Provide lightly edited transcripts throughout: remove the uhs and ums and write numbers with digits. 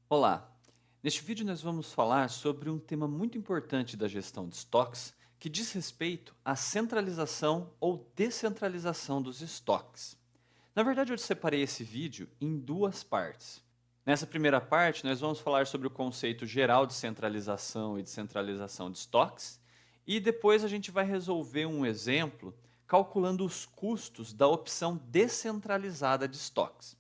Olá! Neste vídeo nós vamos falar sobre um tema muito importante da gestão de estoques que diz respeito à centralização ou descentralização dos estoques. Na verdade, eu separei esse vídeo em duas partes. Nessa primeira parte, nós vamos falar sobre o conceito geral de centralização e descentralização de estoques e depois a gente vai resolver um exemplo calculando os custos da opção descentralizada de estoques.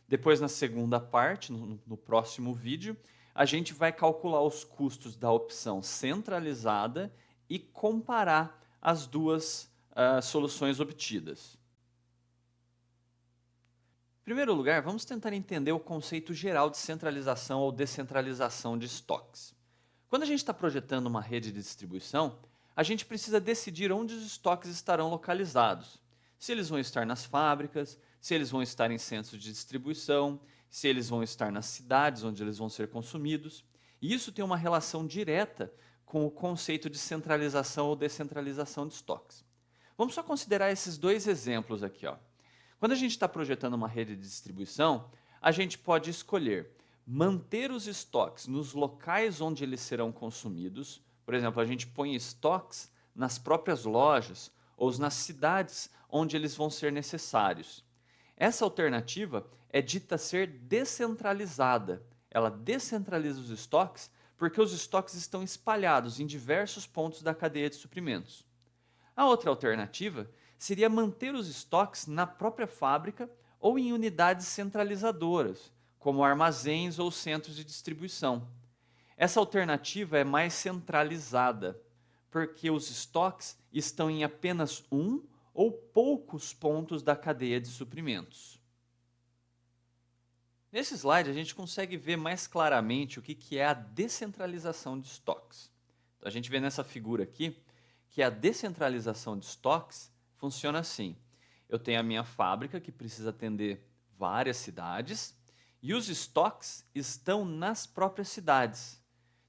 Depois, na segunda parte, no próximo vídeo, a gente vai calcular os custos da opção centralizada e comparar as duas soluções obtidas. Em primeiro lugar, vamos tentar entender o conceito geral de centralização ou descentralização de estoques. Quando a gente está projetando uma rede de distribuição, a gente precisa decidir onde os estoques estarão localizados. Se eles vão estar nas fábricas, se eles vão estar em centros de distribuição, se eles vão estar nas cidades onde eles vão ser consumidos. E isso tem uma relação direta com o conceito de centralização ou descentralização de estoques. Vamos só considerar esses dois exemplos aqui, ó. Quando a gente está projetando uma rede de distribuição, a gente pode escolher manter os estoques nos locais onde eles serão consumidos. Por exemplo, a gente põe estoques nas próprias lojas ou nas cidades onde eles vão ser necessários. Essa alternativa é dita ser descentralizada. Ela descentraliza os estoques porque os estoques estão espalhados em diversos pontos da cadeia de suprimentos. A outra alternativa seria manter os estoques na própria fábrica ou em unidades centralizadoras, como armazéns ou centros de distribuição. Essa alternativa é mais centralizada, porque os estoques estão em apenas um ou poucos pontos da cadeia de suprimentos. Nesse slide, a gente consegue ver mais claramente o que é a descentralização de estoques. Então, a gente vê nessa figura aqui que a descentralização de estoques funciona assim. Eu tenho a minha fábrica que precisa atender várias cidades e os estoques estão nas próprias cidades.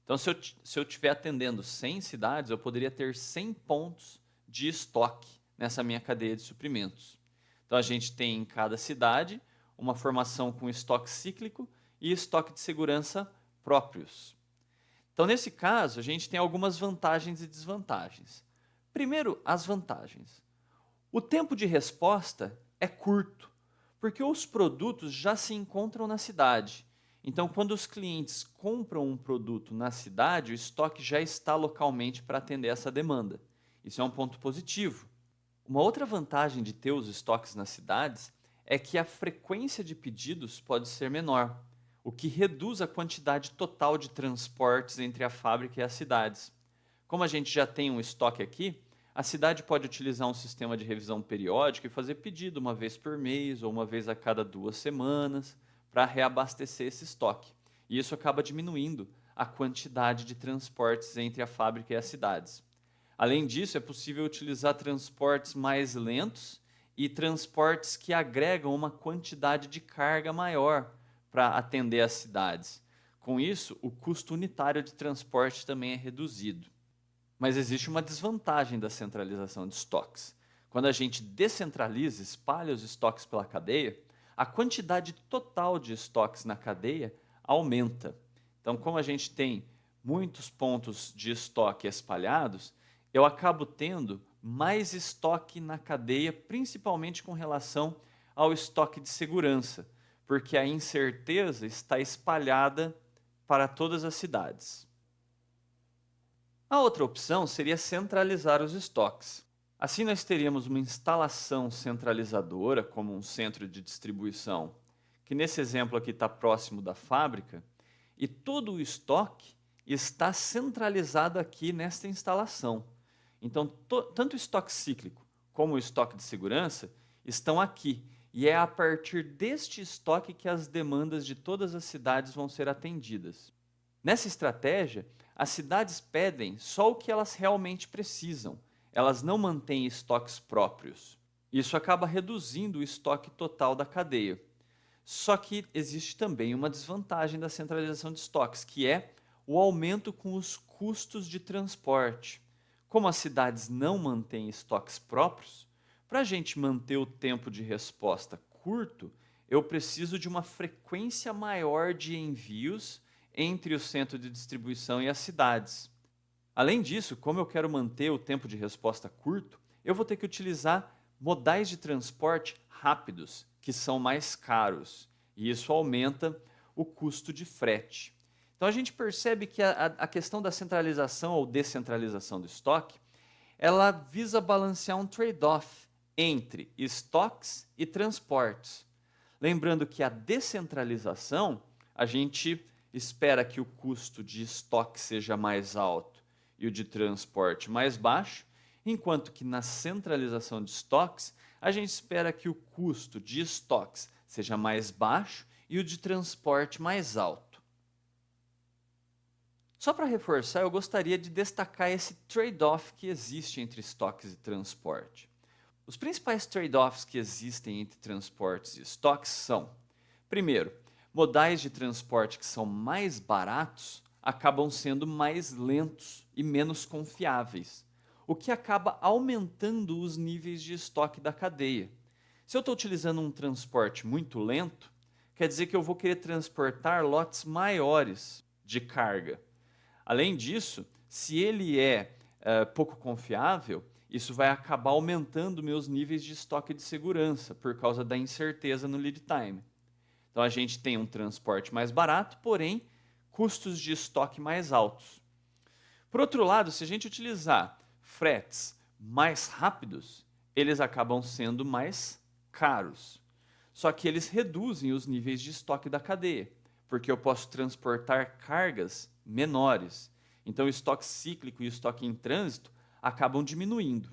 Então, se eu estiver atendendo 100 cidades, eu poderia ter 100 pontos de estoque nessa minha cadeia de suprimentos. Então, a gente tem em cada cidade uma formação com estoque cíclico e estoque de segurança próprios. Então, nesse caso, a gente tem algumas vantagens e desvantagens. Primeiro, as vantagens. O tempo de resposta é curto, porque os produtos já se encontram na cidade. Então, quando os clientes compram um produto na cidade, o estoque já está localmente para atender essa demanda. Isso é um ponto positivo. Uma outra vantagem de ter os estoques nas cidades é que a frequência de pedidos pode ser menor, o que reduz a quantidade total de transportes entre a fábrica e as cidades. Como a gente já tem um estoque aqui, a cidade pode utilizar um sistema de revisão periódica e fazer pedido uma vez por mês ou uma vez a cada 2 semanas para reabastecer esse estoque. E isso acaba diminuindo a quantidade de transportes entre a fábrica e as cidades. Além disso, é possível utilizar transportes mais lentos e transportes que agregam uma quantidade de carga maior para atender as cidades. Com isso, o custo unitário de transporte também é reduzido. Mas existe uma desvantagem da centralização de estoques. Quando a gente descentraliza, espalha os estoques pela cadeia, a quantidade total de estoques na cadeia aumenta. Então, como a gente tem muitos pontos de estoque espalhados, eu acabo tendo mais estoque na cadeia, principalmente com relação ao estoque de segurança, porque a incerteza está espalhada para todas as cidades. A outra opção seria centralizar os estoques. Assim, nós teríamos uma instalação centralizadora, como um centro de distribuição, que nesse exemplo aqui está próximo da fábrica, e todo o estoque está centralizado aqui nesta instalação. Então, tanto o estoque cíclico como o estoque de segurança estão aqui, e é a partir deste estoque que as demandas de todas as cidades vão ser atendidas. Nessa estratégia, as cidades pedem só o que elas realmente precisam. Elas não mantêm estoques próprios. Isso acaba reduzindo o estoque total da cadeia. Só que existe também uma desvantagem da centralização de estoques, que é o aumento com os custos de transporte. Como as cidades não mantêm estoques próprios, para a gente manter o tempo de resposta curto, eu preciso de uma frequência maior de envios entre o centro de distribuição e as cidades. Além disso, como eu quero manter o tempo de resposta curto, eu vou ter que utilizar modais de transporte rápidos, que são mais caros, e isso aumenta o custo de frete. Então a gente percebe que a questão da centralização ou descentralização do estoque, ela visa balancear um trade-off entre estoques e transportes. Lembrando que a descentralização, a gente espera que o custo de estoque seja mais alto e o de transporte mais baixo, enquanto que na centralização de estoques, a gente espera que o custo de estoques seja mais baixo e o de transporte mais alto. Só para reforçar, eu gostaria de destacar esse trade-off que existe entre estoques e transporte. Os principais trade-offs que existem entre transportes e estoques são: primeiro, modais de transporte que são mais baratos acabam sendo mais lentos e menos confiáveis, o que acaba aumentando os níveis de estoque da cadeia. Se eu estou utilizando um transporte muito lento, quer dizer que eu vou querer transportar lotes maiores de carga. Além disso, se ele é pouco confiável, isso vai acabar aumentando meus níveis de estoque de segurança por causa da incerteza no lead time. Então a gente tem um transporte mais barato, porém custos de estoque mais altos. Por outro lado, se a gente utilizar fretes mais rápidos, eles acabam sendo mais caros. Só que eles reduzem os níveis de estoque da cadeia, porque eu posso transportar cargas menores. Então o estoque cíclico e o estoque em trânsito acabam diminuindo.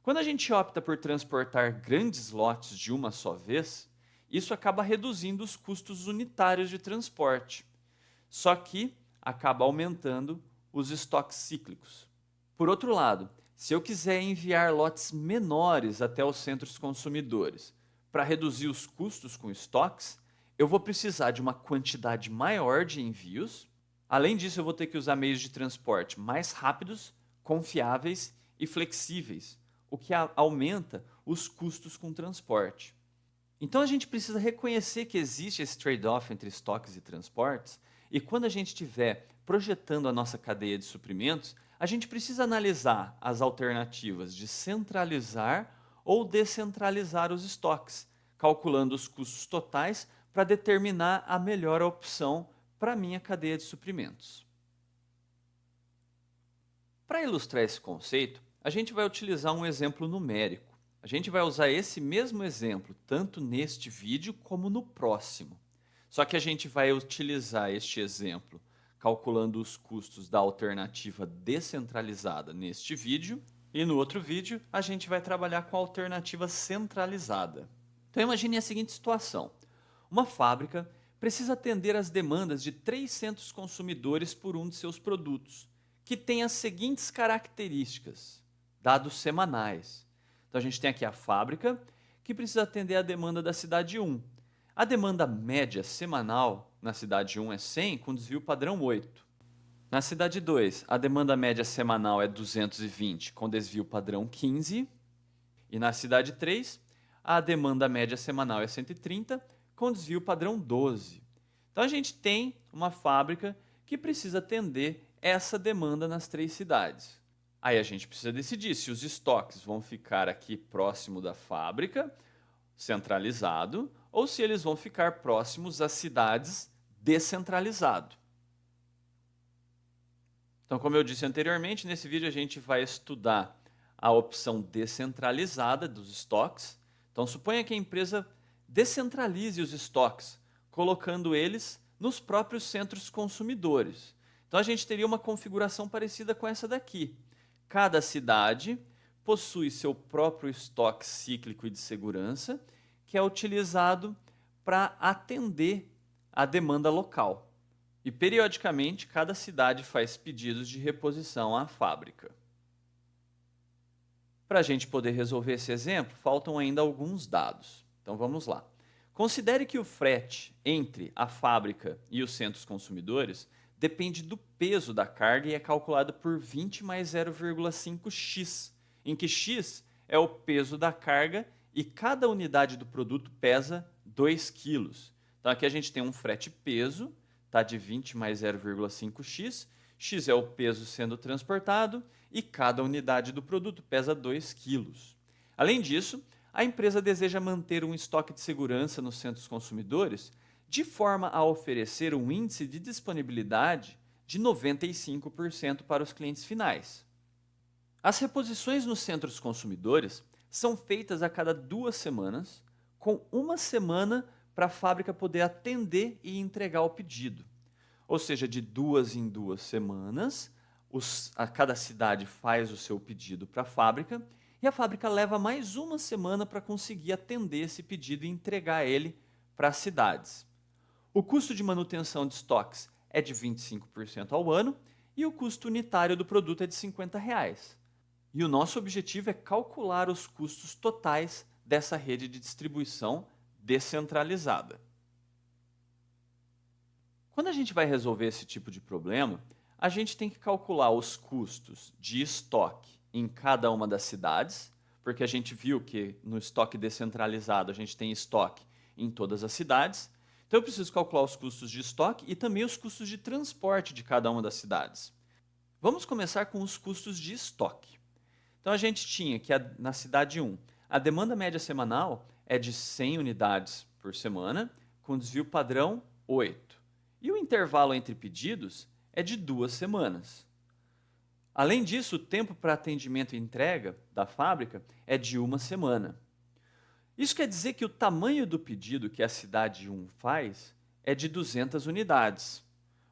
Quando a gente opta por transportar grandes lotes de uma só vez, isso acaba reduzindo os custos unitários de transporte, só que acaba aumentando os estoques cíclicos. Por outro lado, se eu quiser enviar lotes menores até os centros consumidores para reduzir os custos com estoques, eu vou precisar de uma quantidade maior de envios. Além disso, eu vou ter que usar meios de transporte mais rápidos, confiáveis e flexíveis, o que aumenta os custos com transporte. Então a gente precisa reconhecer que existe esse trade-off entre estoques e transportes, e quando a gente estiver projetando a nossa cadeia de suprimentos, a gente precisa analisar as alternativas de centralizar ou descentralizar os estoques, calculando os custos totais para determinar a melhor opção para a minha cadeia de suprimentos. Para ilustrar esse conceito, a gente vai utilizar um exemplo numérico. A gente vai usar esse mesmo exemplo tanto neste vídeo como no próximo. Só que a gente vai utilizar este exemplo calculando os custos da alternativa descentralizada neste vídeo, e no outro vídeo a gente vai trabalhar com a alternativa centralizada. Então imagine a seguinte situação: uma fábrica precisa atender às demandas de 300 consumidores por um de seus produtos, que tem as seguintes características, dados semanais. Então a gente tem aqui a fábrica, que precisa atender a demanda da cidade 1. A demanda média semanal na cidade 1 é 100, com desvio padrão 8. Na cidade 2, a demanda média semanal é 220, com desvio padrão 15. E na cidade 3, a demanda média semanal é 130, com desvio padrão 12. Então a gente tem uma fábrica que precisa atender essa demanda nas 3 cidades. Aí a gente precisa decidir se os estoques vão ficar aqui próximo da fábrica, centralizado, ou se eles vão ficar próximos às cidades, descentralizado. Então, como eu disse anteriormente, nesse vídeo a gente vai estudar a opção descentralizada dos estoques. Então, suponha que a empresa descentralize os estoques, colocando eles nos próprios centros consumidores. Então, a gente teria uma configuração parecida com essa daqui. Cada cidade possui seu próprio estoque cíclico e de segurança, que é utilizado para atender a demanda local. E, periodicamente, cada cidade faz pedidos de reposição à fábrica. Para a gente poder resolver esse exemplo, faltam ainda alguns dados. Então, vamos lá. Considere que o frete entre a fábrica e os centros consumidores depende do peso da carga e é calculado por 20 mais 0,5x, em que x é o peso da carga e cada unidade do produto pesa 2 quilos. Então, aqui a gente tem um frete peso, tá, de 20 mais 0,5x. X é o peso sendo transportado e cada unidade do produto pesa 2 quilos. Além disso, a empresa deseja manter um estoque de segurança nos centros consumidores de forma a oferecer um índice de disponibilidade de 95% para os clientes finais. As reposições nos centros consumidores são feitas a cada 2 semanas, com 1 semana para a fábrica poder atender e entregar o pedido. Ou seja, de 2 em 2 semanas, cada cidade faz o seu pedido para a fábrica e a fábrica leva mais 1 semana para conseguir atender esse pedido e entregar ele para as cidades. O custo de manutenção de estoques é de 25% ao ano e o custo unitário do produto é de R$ 50. E o nosso objetivo é calcular os custos totais dessa rede de distribuição descentralizada. Quando a gente vai resolver esse tipo de problema, a gente tem que calcular os custos de estoque em cada uma das cidades, porque a gente viu que no estoque descentralizado a gente tem estoque em todas as cidades. Então eu preciso calcular os custos de estoque e também os custos de transporte de cada uma das cidades. Vamos começar com os custos de estoque. Então a gente tinha que na cidade 1, a demanda média semanal é de 100 unidades por semana, com desvio padrão 8. E o intervalo entre pedidos é de 2 semanas. Além disso, o tempo para atendimento e entrega da fábrica é de 1 semana. Isso quer dizer que o tamanho do pedido que a cidade 1 faz é de 200 unidades.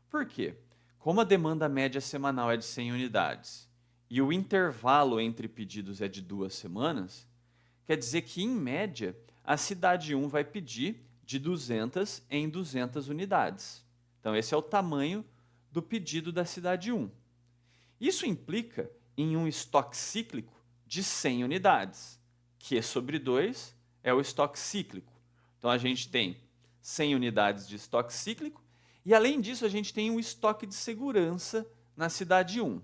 Por quê? Como a demanda média semanal é de 100 unidades e o intervalo entre pedidos é de 2 semanas, quer dizer que, em média, a cidade 1 vai pedir de 200 em 200 unidades. Então, esse é o tamanho do pedido da cidade 1. Isso implica em um estoque cíclico de 100 unidades, Q sobre 2 é o estoque cíclico. Então, a gente tem 100 unidades de estoque cíclico e, além disso, a gente tem um estoque de segurança na cidade 1.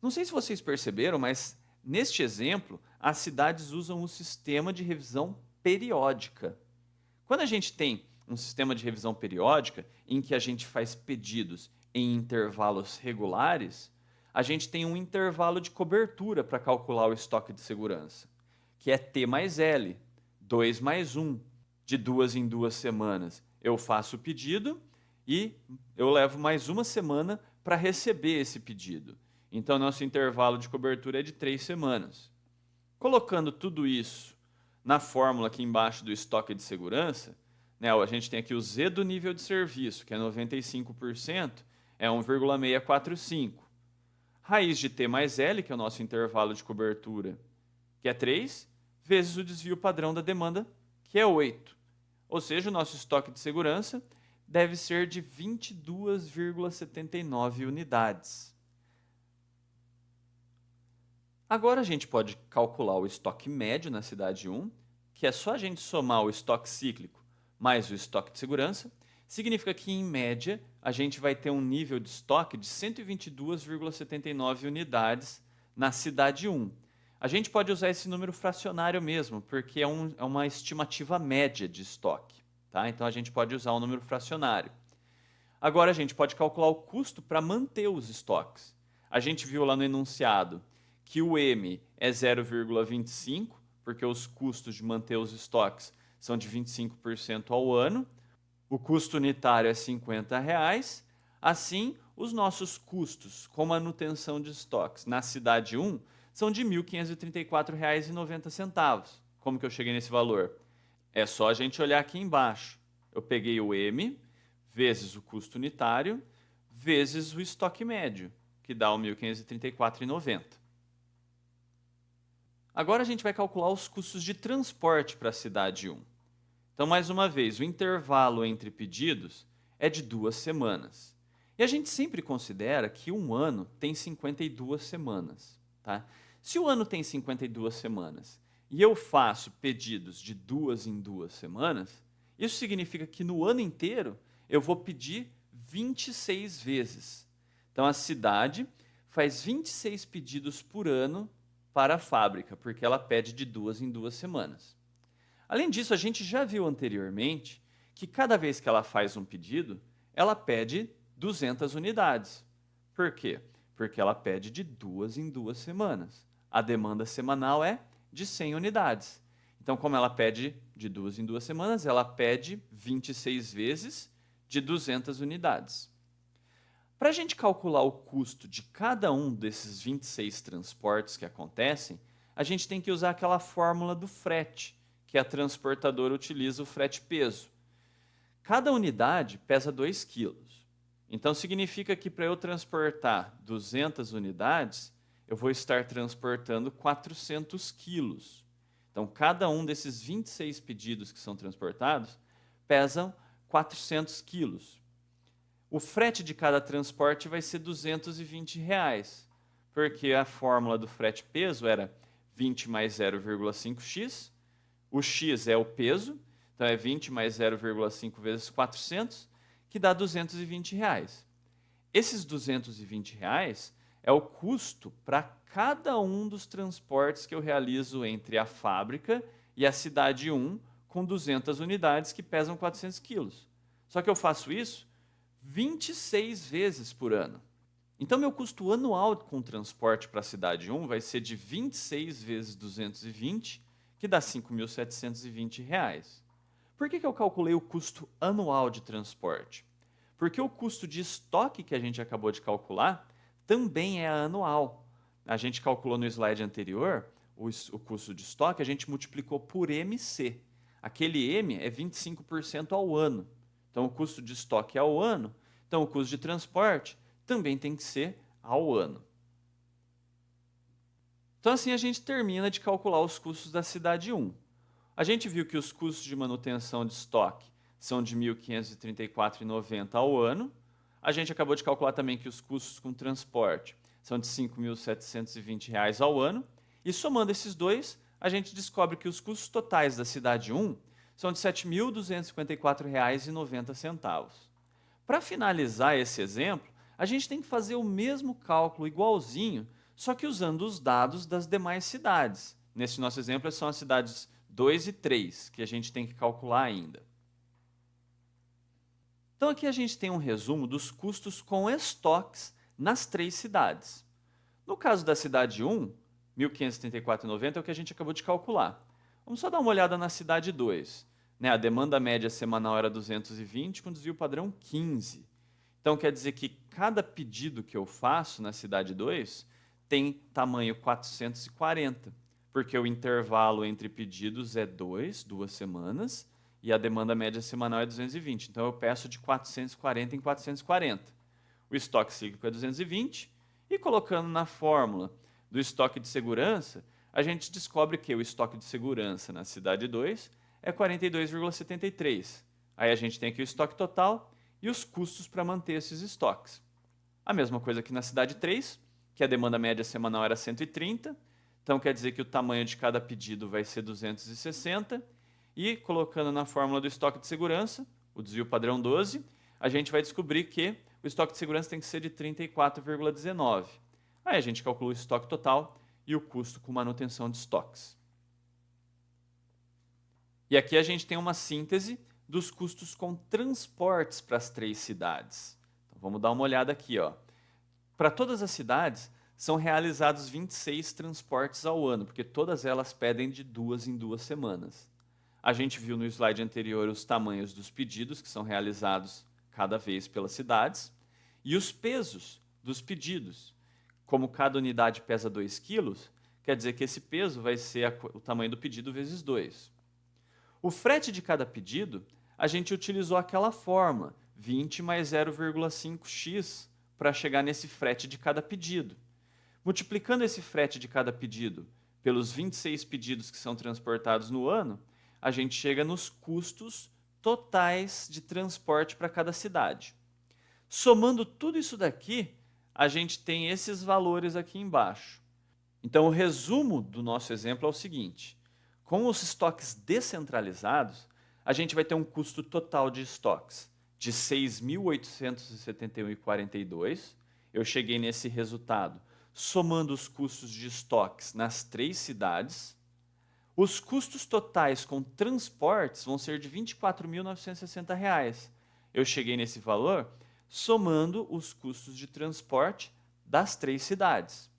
Não sei se vocês perceberam, mas neste exemplo, as cidades usam o sistema de revisão periódica. Quando a gente tem um sistema de revisão periódica, em que a gente faz pedidos em intervalos regulares, a gente tem um intervalo de cobertura para calcular o estoque de segurança, que é T mais L, 2 mais 1. De 2 em 2 semanas eu faço o pedido e eu levo mais 1 semana para receber esse pedido. Então, nosso intervalo de cobertura é de 3 semanas. Colocando tudo isso na fórmula aqui embaixo do estoque de segurança, né, a gente tem aqui o Z do nível de serviço, que é 95%, é 1,645. Raiz de T mais L, que é o nosso intervalo de cobertura, que é 3, vezes o desvio padrão da demanda, que é 8. Ou seja, o nosso estoque de segurança deve ser de 22,79 unidades. Agora a gente pode calcular o estoque médio na cidade 1, que é só a gente somar o estoque cíclico mais o estoque de segurança. Significa que, em média, a gente vai ter um nível de estoque de 122,79 unidades na cidade 1. A gente pode usar esse número fracionário mesmo, porque é uma estimativa média de estoque. Tá? Então, a gente pode usar um número fracionário. Agora, a gente pode calcular o custo para manter os estoques. A gente viu lá no enunciado que o M é 0,25, porque os custos de manter os estoques são de 25% ao ano. O custo unitário é R$ 50. Assim, os nossos custos com manutenção de estoques na cidade 1 são de R$ 1.534,90. Como que eu cheguei nesse valor? É só a gente olhar aqui embaixo. Eu peguei o M vezes o custo unitário vezes o estoque médio, que dá o R$ 1.534,90. Agora a gente vai calcular os custos de transporte para a cidade 1. Então, mais uma vez, o intervalo entre pedidos é de 2 semanas. E a gente sempre considera que um ano tem 52 semanas. Tá? Se o ano tem 52 semanas e eu faço pedidos de 2 em 2 semanas, isso significa que no ano inteiro eu vou pedir 26 vezes. Então, a cidade faz 26 pedidos por ano para a fábrica, porque ela pede de 2 em 2 semanas. Além disso, a gente já viu anteriormente que cada vez que ela faz um pedido, ela pede 200 unidades. Por quê? Porque ela pede de 2 em 2 semanas. A demanda semanal é de 100 unidades. Então, como ela pede de 2 em 2 semanas, ela pede 26 vezes de 200 unidades. Para a gente calcular o custo de cada um desses 26 transportes que acontecem, a gente tem que usar aquela fórmula do frete, que a transportadora utiliza o frete peso. Cada unidade pesa 2 quilos. Então, significa que para eu transportar 200 unidades, eu vou estar transportando 400 quilos. Então, cada um desses 26 pedidos que são transportados pesam 400 quilos. O frete de cada transporte vai ser R$ 220, porque a fórmula do frete peso era 20 mais 0,5x. O x é o peso, então é 20 mais 0,5 vezes 400, que dá R$ 220. Esses R$ 220 é o custo para cada um dos transportes que eu realizo entre a fábrica e a cidade 1, com 200 unidades que pesam 400 quilos. Só que eu faço isso 26 vezes por ano. Então, meu custo anual com transporte para a cidade 1 vai ser de 26 vezes 220, que dá R$ 5.720. Por que eu calculei o custo anual de transporte? Porque o custo de estoque que a gente acabou de calcular também é anual. A gente calculou no slide anterior o custo de estoque, a gente multiplicou por MC. Aquele M é 25% ao ano. Então, o custo de estoque é ao ano, então o custo de transporte também tem que ser ao ano. Então, assim a gente termina de calcular os custos da cidade 1. A gente viu que os custos de manutenção de estoque são de R$ 1.534,90 ao ano. A gente acabou de calcular também que os custos com transporte são de R$ 5.720 ao ano. E somando esses dois, a gente descobre que os custos totais da cidade 1 são de R$ 7.254,90. Para finalizar esse exemplo, a gente tem que fazer o mesmo cálculo igualzinho, só que usando os dados das demais cidades. Nesse nosso exemplo, são as cidades 2 e 3, que a gente tem que calcular ainda. Então, aqui a gente tem um resumo dos custos com estoques nas 3 cidades. No caso da cidade 1, R$ 1.534,90 é o que a gente acabou de calcular. Vamos só dar uma olhada na cidade 2. A demanda média semanal era 220, com desvio padrão 15. Então, quer dizer que cada pedido que eu faço na cidade 2 tem tamanho 440, porque o intervalo entre pedidos é 2 semanas, e a demanda média semanal é 220. Então, eu peço de 440 em 440. O estoque cíclico é 220, e colocando na fórmula do estoque de segurança, a gente descobre que o estoque de segurança na cidade 2 é 42,73. Aí a gente tem aqui o estoque total e os custos para manter esses estoques. A mesma coisa aqui na cidade 3, que a demanda média semanal era 130, então quer dizer que o tamanho de cada pedido vai ser 260, e colocando na fórmula do estoque de segurança, o desvio padrão 12, a gente vai descobrir que o estoque de segurança tem que ser de 34,19. Aí a gente calcula o estoque total e o custo com manutenção de estoques. E aqui a gente tem uma síntese dos custos com transportes para as 3 cidades. Então, vamos dar uma olhada aqui. Para todas as cidades, são realizados 26 transportes ao ano, porque todas elas pedem de 2 em 2 semanas. A gente viu no slide anterior os tamanhos dos pedidos que são realizados cada vez pelas cidades e os pesos dos pedidos. Como cada unidade pesa 2 quilos, quer dizer que esse peso vai ser o tamanho do pedido vezes 2. O frete de cada pedido, a gente utilizou aquela fórmula, 20 mais 0,5x, para chegar nesse frete de cada pedido. Multiplicando esse frete de cada pedido pelos 26 pedidos que são transportados no ano, a gente chega nos custos totais de transporte para cada cidade. Somando tudo isso daqui, a gente tem esses valores aqui embaixo. Então, o resumo do nosso exemplo é o seguinte: com os estoques descentralizados, a gente vai ter um custo total de estoques de R$ 6.871,42. Eu cheguei nesse resultado somando os custos de estoques nas 3 cidades. Os custos totais com transportes vão ser de R$ 24.960. Eu cheguei nesse valor somando os custos de transporte das 3 cidades.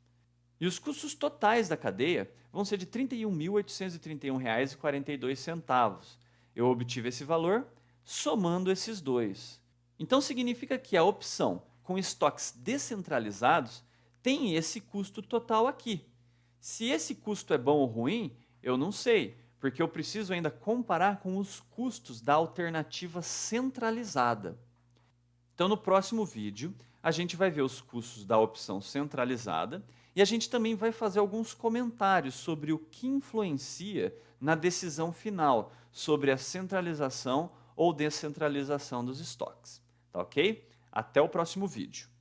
E os custos totais da cadeia vão ser de R$ 31.831,42. Eu obtive esse valor somando esses dois. Então significa que a opção com estoques descentralizados tem esse custo total aqui. Se esse custo é bom ou ruim, eu não sei, porque eu preciso ainda comparar com os custos da alternativa centralizada. Então, no próximo vídeo, a gente vai ver os custos da opção centralizada e a gente também vai fazer alguns comentários sobre o que influencia na decisão final sobre a centralização ou descentralização dos estoques. Tá ok? Até o próximo vídeo.